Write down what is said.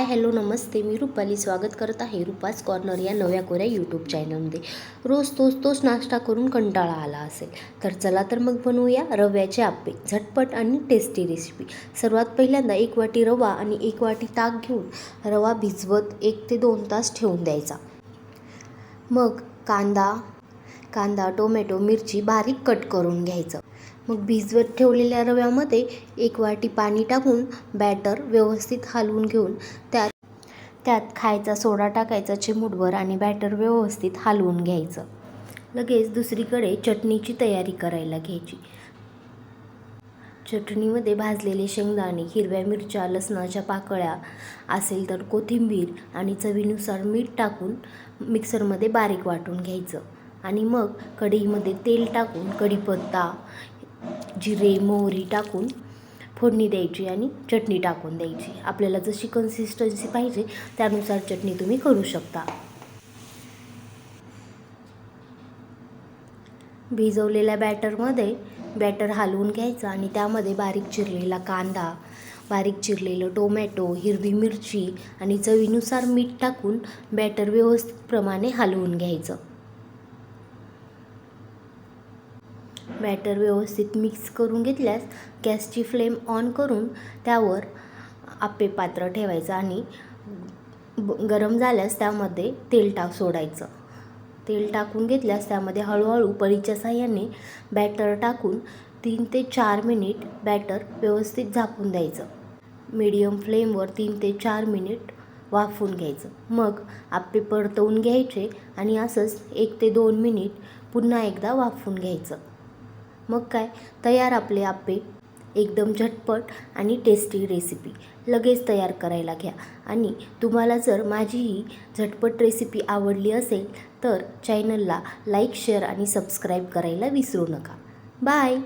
Hello नमस्ते, मी रुपाली स्वागत करत आहे रुपास कॉर्नर या नव्या कोऱ्या यूट्यूब चॅनलमध्ये। रोज तोच नाश्ता करून कंटाळा आला असेल तर चला तर मग बनवूया रव्याचे आप्पे। झटपट आणि टेस्टी रेसिपी। सर्वात पहिल्यांदा 1 वाटी रवा आणि 1 वाटी ताक घेऊन रवा भिजवत 1 ते 2 तास ठेवून द्यायचा। मग कांदा टोमॅटो मिरची बारीक कट करून घ्यायचं। मग भिजवत ठेवलेल्या रव्यामध्ये 1 वाटी पाणी टाकून बॅटर व्यवस्थित हलवून घेऊन त्यात खायचा सोडा टाकायचा चिमूटभर आणि बॅटर व्यवस्थित हलवून घ्यायचं। लगेच दुसरीकडे चटणीची तयारी करायला घ्यायची। चटणीमध्ये भाजलेले शेंगदाणे, हिरव्या मिरच्या, लसणाच्या पाकळ्या असेल तर कोथिंबीर आणि चवीनुसार मीठ टाकून मिक्सरमध्ये बारीक वाटून घ्यायचं। आणि मग कढईमध्ये तेल टाकून कढीपत्ता, जिरे, मोहरी टाकून फोडणी द्यायची आणि चटणी टाकून द्यायची। आपल्याला जशी कन्सिस्टन्सी पाहिजे त्यानुसार चटणी तुम्ही करू शकता। भिजवलेल्या बॅटर हलवून घ्यायचं आणि त्यामध्ये बारीक चिरलेला कांदा, बारीक चिरलेलं टोमॅटो, हिरवी मिरची आणि चवीनुसार मीठ टाकून बॅटर व्यवस्थित प्रमाणे हलवून घ्यायचं। बॅटर व्यवस्थित मिक्स करून घेतल्यास गॅसची फ्लेम ऑन करून त्यावर आप्पे पात्र ठेवायचं आणि गरम झाल्यास त्यामध्ये तेल सोडायचं। तेल टाकून घेतल्यास त्यामध्ये हळूहळू पळीच्या साहाय्याने बॅटर टाकून 3 ते 4 मिनिट बॅटर व्यवस्थित झाकून द्यायचं। मीडियम फ्लेमवर 3 ते 4 मिनिट वाफवून घ्यायचं। मग आप्पे परतवून घ्यायचे आणि असंच 1 ते 2 मिनिट पुन्हा एकदा वाफवून घ्यायचं। मग काय तयार आपले आप्पे। एकदम झटपट आणि टेस्टी रेसिपी। लगेच तयार करायला घ्या। आणि तुम्हाला जर माझी ही झटपट रेसिपी आवडली असेल तर चॅनलला लाईक, शेअर आणि सबस्क्राईब करायला विसरू नका। बाय।